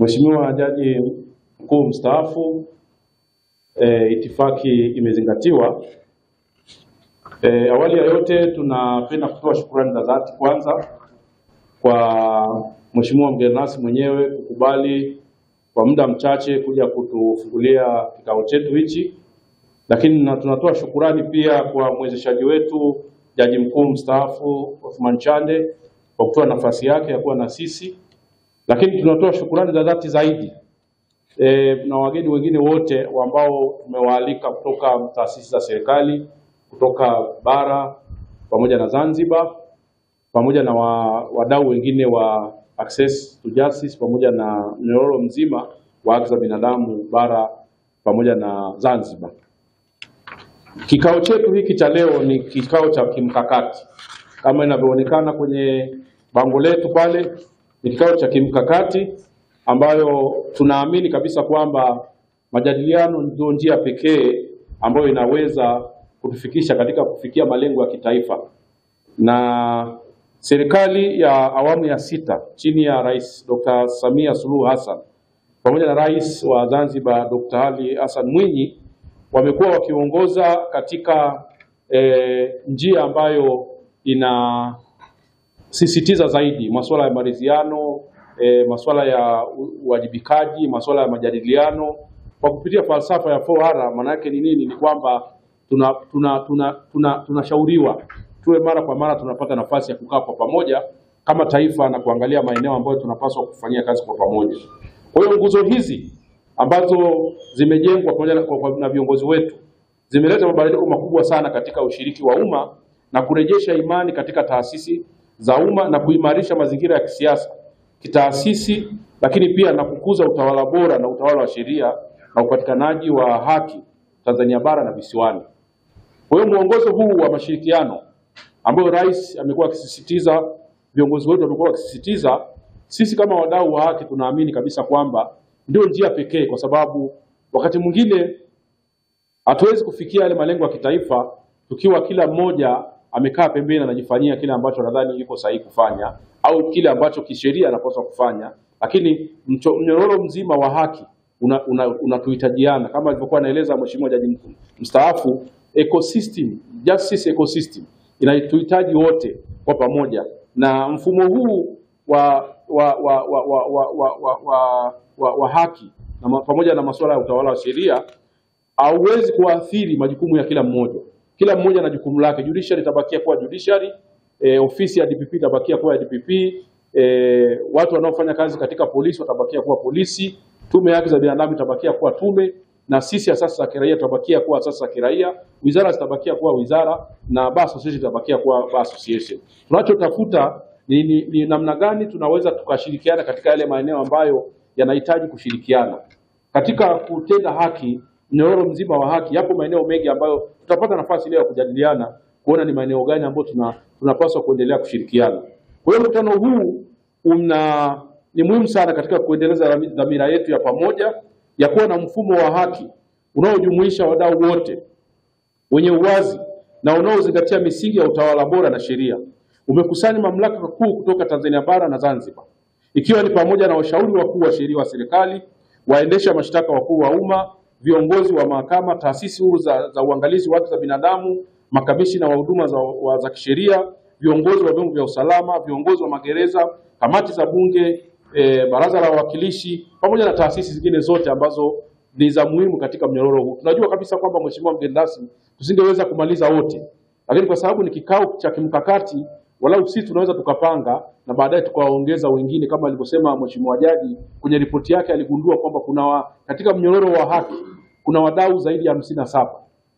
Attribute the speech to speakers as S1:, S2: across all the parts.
S1: Mheshimiwa Jaji Mkuu mstaafu, itifaki imezingatiwa. Awali ya yote tunapenda kutoa shukrani za dhati kwanza kwa Mheshimiwa mgeni rasmi mwenyewe kukubali kwa muda mchache kuja kutufungulia kikao chetu hichi, lakini tunatoa shukrani pia kwa mwezeshaji wetu Jaji Mkuu mstaafu Othman Chande kwa kutoa nafasi yake ya kuwa na sisi, lakini tunatoa shukrani za dhati zaidi na wageni wengine wote ambao tumewaalika kutoka taasisi za serikali, kutoka bara pamoja na Zanzibar, pamoja na wadau wengine wa Access to Justice pamoja na mnyororo mzima wa haki za binadamu bara pamoja na Zanzibar. Kikao chetu hiki cha leo ni kikao cha kimkakati. Kama inavyoonekana kwenye bango letu pale, ni kikao cha kimkakati ambayo tunaamini kabisa kwamba majadiliano ndio njia pekee ambayo inaweza kutufikisha katika kufikia malengo ya kitaifa. Na serikali ya awamu ya 6 chini ya Rais Dr. Samia Suluhu Hassan pamoja na Rais wa Zanzibar Dr. Ali Hassan Mwinyi wamekuwa wakiongoza katika njia ambayo inasisitiza zaidi masuala ya maridhiano, masuala ya uwajibikaji, masuala ya majadiliano kwa kupitia falsafa ya 4R. Maana yake ni nini? Ni kwamba tunashauriwa tuwe mara kwa mara tunapata nafasi ya kukaa kwa pamoja kama taifa na kuangalia maeneo ambayo tunapaswa kufanyia kazi kwa pamoja. Kwa hiyo nguzo hizi ambazo zimejengwa pamoja na viongozi wetu zimeleta mabadiliko makubwa sana katika ushiriki wa umma na kurejesha imani katika taasisi za umma na kuimarisha mazingira ya kisiasa, kitaasisi, lakini pia na kukuza utawala bora na utawala wa sheria na upatikanaji wa haki Tanzania bara na visiwani. Kwa hiyo mwongozo huu wa mashirikiano ambao Rais amekuwa akisisitiza, viongozi wetu wamekuwa wakisisitiza, sisi kama wadau wa haki tunaamini kabisa kwamba ndio njia pekee, kwa sababu wakati mwingine hatuwezi kufikia yale malengo ya kitaifa tukiwa kila mmoja amekaa pembeni na anajifanyia kile ambacho anadhani yuko sahihi kufanya au kile ambacho kisheria anapaswa kufanya, lakini mnyororo mzima wa haki unatuhitajiana kama alivyokuwa anaeleza Mheshimiwa Jaji Mkuu mstaafu. Ecosystem, justice ecosystem inatuhitaji wote kwa pamoja, na mfumo huu wa haki na pamoja na masuala ya utawala wa sheria hauwezi kuathiri majukumu ya kila mmoja. Kila mmoja na jukumu lake. Judiciary itabakia kuwa judiciary, ofisi ya DPP itabakia kuwa DPP, watu wanaofanya kazi katika polisi watabakia kuwa polisi, tume ya haki za binadamu itabakia kuwa tume, na sisi asasi za kiraia tutabakia kuwa asasi za kiraia, wizara zitabakia kuwa wizara, na bar association itabakia kuwa bar association. Tunachotafuta ni namna gani tunaweza tukashirikiana katika yale maeneo ambayo yanahitaji kushirikiana. Katika kutenda haki, mnyororo mzima wa haki, yapo maeneo mengi ambayo tutapata nafasi leo ya kujadiliana kuona ni maeneo gani ambayo tunapaswa kuendelea kushirikiana. Kwa hiyo mkutano huu ni muhimu sana katika kuendeleza dhamira yetu ya pamoja ya kuwa na mfumo wa haki unaojumuisha wadau wote, wenye uwazi na unaozingatia misingi ya utawala bora na sheria. Umekusanya mamlaka kuu kutoka Tanzania bara na Zanzibar, ikiwa ni pamoja na washauri wakuu wa sheria wa serikali, waendesha mashtaka wakuu wa umma, viongozi wa mahakama, taasisi huru za uangalizi wa haki za binadamu, makamishina wa huduma za kisheria, viongozi wa vyombo vya usalama, viongozi wa magereza, kamati za bunge, baraza la wawakilishi, pamoja na taasisi zingine zote ambazo ni za muhimu katika mnyororo huu. Tunajua kabisa kwamba Mheshimiwa mgeni rasmi tusingeweza kumaliza wote, lakini kwa sababu ni kikao cha kimkakati, walau sisi tunaweza tukapanga na baadaye tukawaongeza wengine. Kama alivyosema Mheshimiwa Jaji kwenye ripoti yake, aligundua kwamba katika mnyororo wa haki kuna wadau zaidi ya 57.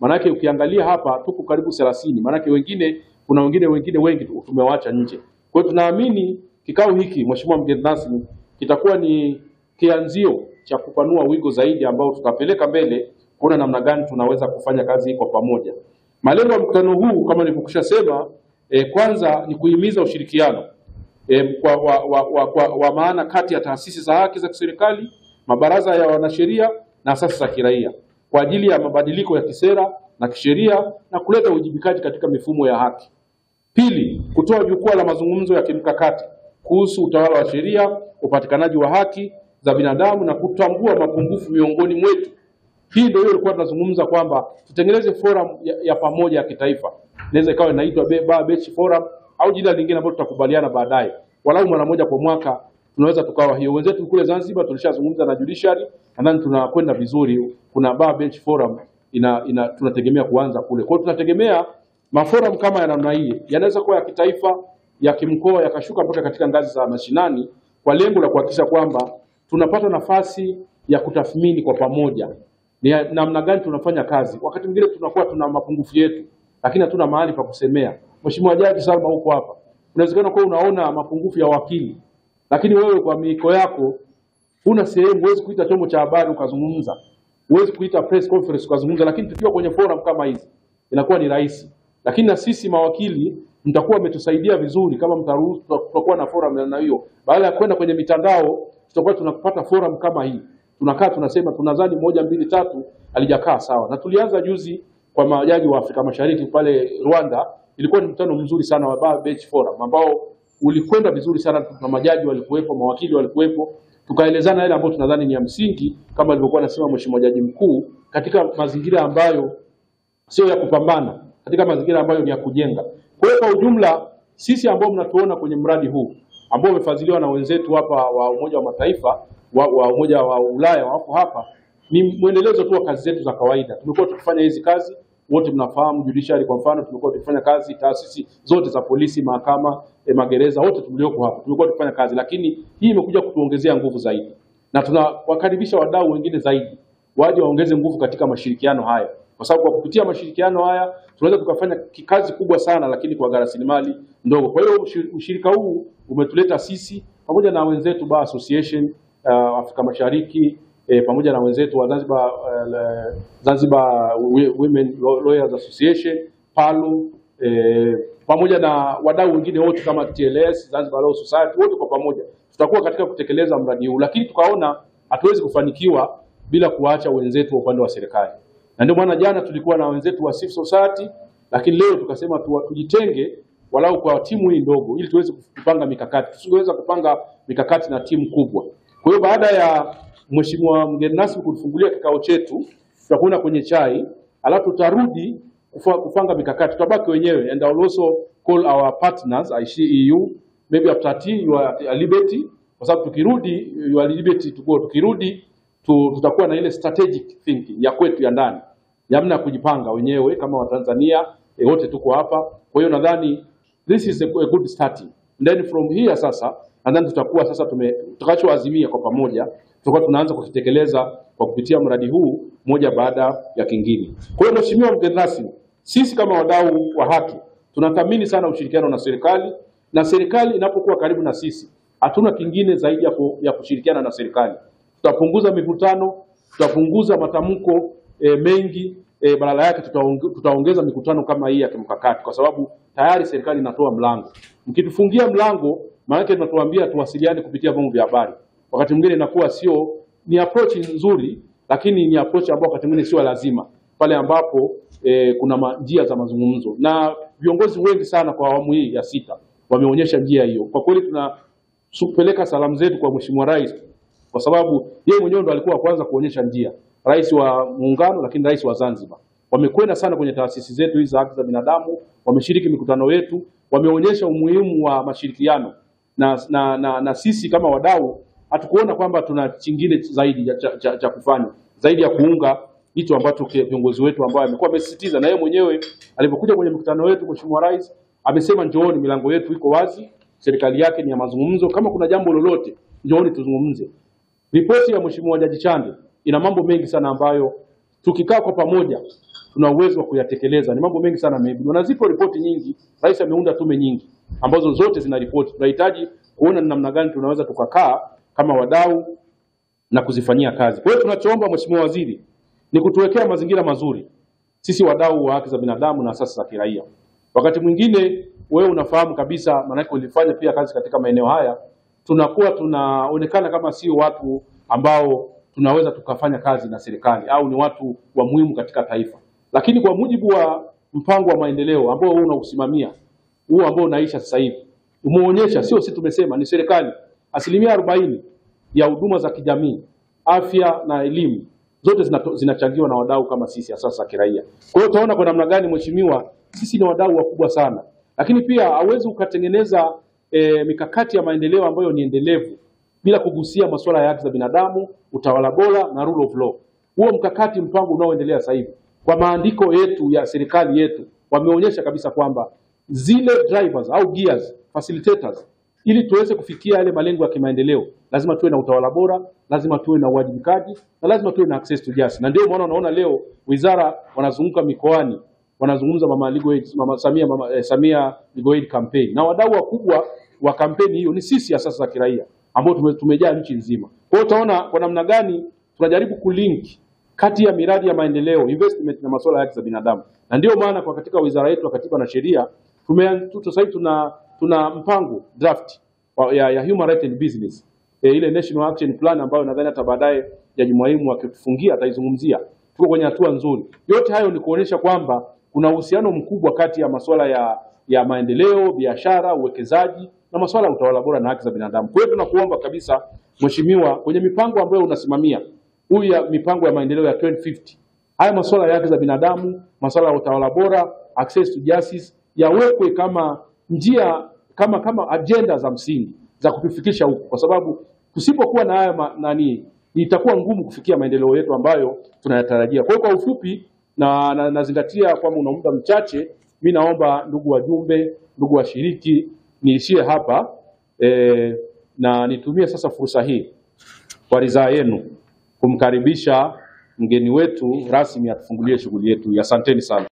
S1: Maana yake ukiangalia hapa tuko karibu 30. Maana yake kuna wengine wengi tumewaacha nje. Kwa hiyo tunaamini kikao hiki, Mheshimiwa mgeni rasmi, kitakuwa ni kianzio cha kupanua wigo zaidi ambao tutapeleka mbele kuona namna gani tunaweza kufanya kazi hii kwa pamoja. Malengo ya mkutano huu kama nilivyosema, kwanza ni kuhimiza ushirikiano wa maana kati ya taasisi za haki za kiserikali, mabaraza ya wanasheria na asasi za kiraia kwa ajili ya mabadiliko ya kisera na kisheria na kuleta uwajibikaji katika mifumo ya haki. Pili, kutoa jukwaa la mazungumzo ya kimkakati kuhusu utawala wa sheria, upatikanaji wa haki, za binadamu na kutambua mapungufu miongoni mwetu. Hii ndio ilikuwa tunazungumza kwamba tutengeneze forum ya pamoja ya kitaifa. Inaweza ikawa inaitwa Bar Beach Forum au jina lingine ambalo tutakubaliana baadaye. Walau mara moja kwa mwaka tunaweza tukawa hiyo. Wenzetu kule Zanzibar tulishazungumza na judiciary, nadhani tunakwenda vizuri. Kuna Bar Beach Forum tunategemea kuanza kule. Kwa hiyo tunategemea maforum kama ya namna hii yanaweza kuwa ya kitaifa, ya kimkoa, yakashuka mpaka katika ngazi za mashinani, kwa lengo la kuhakikisha kwamba tunapata nafasi ya kutathmini kwa pamoja ni namna gani tunafanya kazi. Wakati mwingine tunakuwa tuna mapungufu yetu, lakini hatuna mahali pa kusemea. Mheshimiwa Jaji Salma huko hapa, unawezekana kwa unaona mapungufu ya wakili, lakini wewe kwa miiko yako huna sehemu, huwezi kuita chombo cha habari ukazungumza, huwezi kuita press conference ukazungumza. Lakini tukiwa kwenye forum kama hizi inakuwa ni rahisi. Lakini na sisi mawakili mtakuwa umetusaidia vizuri kama mtaruhusu tutakuwa na forum na hiyo. Baada ya kwenda kwenye mitandao tutakuwa tunapata forum kama hii. Tunakaa tunasema tunadhani 1 2 3 alijakaa sawa. Na tulianza juzi kwa majaji wa Afrika Mashariki pale Rwanda. Ilikuwa ni mkutano mzuri sana wa Bar Beach Forum ambao ulikwenda vizuri sana, na majaji walikuwepo, mawakili walikuwepo. Tukaelezana yale ambayo tunadhani ni ya msingi kama alivyokuwa anasema Mheshimiwa Jaji Mkuu, katika mazingira ambayo sio ya kupambana, katika mazingira ambayo ni ya kujenga. Kwa hiyo kwa ujumla sisi ambao mnatuona kwenye mradi huu ambao umefadhiliwa na wenzetu hapa wa Umoja wa Mataifa wa Umoja wa Ulaya wapo hapa, ni muendelezo tu wa kazi zetu za kawaida. Tumekuwa tukifanya hizi kazi, wote mnafahamu judiciary kwa mfano, tumekuwa tukifanya kazi, taasisi zote za polisi, mahakama, magereza, wote tulioko hapa tumekuwa tukifanya kazi, lakini hii imekuja kutuongezea nguvu zaidi. Na tunawakaribisha wadau wengine zaidi waje waongeze nguvu katika mashirikiano haya, kwa sababu kwa kupitia mashirikiano haya tunaweza tukafanya kazi kubwa sana, lakini kwa rasilimali ndogo. Kwa hiyo ushirika huu umetuleta sisi pamoja na wenzetu Bar Association Afrika Mashariki, pamoja na wenzetu wa Zanzibar Women Lawyers Association, PALU, pamoja na wadau wengine wote kama TLS, Zanzibar Law Society, wote kwa pamoja tutakuwa katika kutekeleza mradi huu. Lakini tukaona hatuwezi kufanikiwa bila kuacha wenzetu wa upande wa serikali. Na ndio maana jana tulikuwa na wenzetu wa civil society, lakini leo tukasema tujitenge walau kwa timu hii ndogo ili tuweze kupanga mikakati. Tusingeweza kupanga mikakati na timu kubwa. Kwa hiyo baada ya Mheshimiwa mgeni rasmi kutufungulia kikao chetu, tutakwenda kwenye chai, alafu tutarudi kupanga mikakati. Tutabaki wenyewe, and I will also call our partners, ICEU, maybe after tea you are at liberty, kwa sababu tukirudi you are liberty to go. Tukirudi tutakuwa na ile strategic thinking ya kwetu ya ndani, namna kujipanga wenyewe kama Watanzania wote tuko hapa. Kwa hiyo nadhani this is a good starting. Then from here sasa, nadhani tutakuwa sasa tutakachoazimia kwa pamoja, tutakuwa tunaanza kutekeleza kwa kupitia mradi huu moja baada ya kingine. Kwa hiyo Mheshimiwa mgeni rasmi, sisi kama wadau wa haki tunathamini sana ushirikiano na serikali, na serikali inapokuwa karibu na sisi hatuna kingine zaidi ya kushirikiana na serikali. Tutapunguza mivutano, tutapunguza matamko mengi, badala yake tutaongeza mikutano kama hii ya kimkakati, kwa sababu tayari serikali inatoa mlango. Mkitufungia mlango, maana yake tunatuambia tuwasiliane kupitia vyombo vya habari. Wakati mwingine inakuwa ni approach nzuri, lakini ni approach ambayo wakati mwingine sio lazima pale ambapo kuna njia za mazungumzo. Na viongozi wengi sana kwa awamu hii ya 6 wameonyesha njia hiyo. Kwa kweli tunapeleka salamu zetu kwa Mheshimiwa Rais, kwa sababu yeye mwenyewe ndo alikuwa kwanza kuonyesha njia. Rais wa Muungano, lakini Rais wa Zanzibar. Wamekwenda sana kwenye taasisi zetu hizi za haki za binadamu, wameshiriki mikutano yetu, wameonyesha umuhimu wa mashirikiano. Na sisi kama wadau hatukuona kwamba tuna kingine zaidi cha kufanya, zaidi ya kuunga hicho ambacho viongozi wetu ambao amekuwa amesisitiza. Na yeye mwenyewe alipokuja kwenye mkutano wetu, Mheshimiwa Rais amesema njooni, milango yetu iko wazi, serikali yake ni ya mazungumzo, kama kuna jambo lolote njooni tuzungumze. Ripoti ya Mheshimiwa Jaji Chande ina mambo mengi sana ambayo tukikaa kwa pamoja tuna uwezo wa kuyatekeleza. Ni mambo mengi sana maybe. Na zipo ripoti nyingi, Rais ameunda tume nyingi ambazo zote zina ripoti. Tunahitaji kuona ni namna gani tunaweza tukakaa kama wadau na kuzifanyia kazi. Kwa hiyo tunachoomba Mheshimiwa Waziri ni kutuwekea mazingira mazuri sisi wadau wa haki za binadamu na asasi za kiraia. Wakati mwingine wewe unafahamu kabisa, maana yake ulifanya pia kazi katika maeneo haya, tunakuwa tunaonekana kama sio watu ambao tunaweza tukafanya kazi na serikali au ni watu wa muhimu katika taifa. Lakini kwa mujibu wa mpango wa maendeleo ambao wewe unausimamia, huo ambao unaisha sasa hivi, umeonyesha, sio sisi tumesema, ni serikali, 40% ya huduma za kijamii, afya na elimu, zote zinachangiwa na wadau kama sisi asasi za kiraia. Kwa hiyo utaona kwa namna gani mheshimiwa, sisi ni wadau wakubwa sana. Lakini pia hauwezi ukatengeneza mikakati ya maendeleo ambayo ni endelevu bila kugusia masuala ya haki za binadamu, utawala bora na rule of law. Huo mkakati, mpango unaoendelea sasa hivi, kwa maandiko yetu ya serikali yetu, wameonyesha kabisa kwamba zile drivers au gears, facilitators, ili tuweze kufikia yale malengo ya kimaendeleo, lazima tuwe na utawala bora, lazima tuwe na uwajibikaji, na lazima tuwe na access to justice. Na ndio maana unaona leo wizara wanazunguka mikoani, wanazungumza Mama Legal Aid, Samia Legal Aid campaign. Na wadau wakubwa wa kampeni hiyo ni sisi asasi za kiraia ambao tumejaa nchi nzima. Kwa hiyo utaona kwa namna gani tunajaribu kulink kati ya miradi ya maendeleo, investment na masuala ya haki za binadamu. Na ndio maana kwa katika wizara yetu ya Katiba na Sheria sasa hivi tuna mpango draft ya Human Rights and Business. Ile National Action Plan ambayo nadhani hata baadaye Jaji Mwaimu akitufungia ataizungumzia. Tuko kwenye hatua nzuri. Yote hayo ni kuonesha kwamba kuna uhusiano mkubwa kati ya masuala ya maendeleo, biashara, uwekezaji na masuala ya utawala bora na haki za binadamu. Kwa hiyo tunakuomba kabisa mheshimiwa, kwenye mipango ambayo unasimamia, ya mipango ya maendeleo ya 2050, haya masuala ya haki za binadamu, masuala ya utawala bora, access to justice yawekwe kama njia, kama agenda za msingi za kutufikisha huko, kwa sababu tusipokuwa na haya itakuwa ngumu kufikia maendeleo yetu ambayo tunayatarajia. Kwa hiyo kwa ufupi nazingatia kwamba una muda mchache, mimi naomba ndugu wajumbe, ndugu washiriki, niishie hapa na nitumie sasa fursa hii kwa ridhaa yenu kumkaribisha mgeni wetu rasmi atufungulie shughuli yetu. Asanteni sana.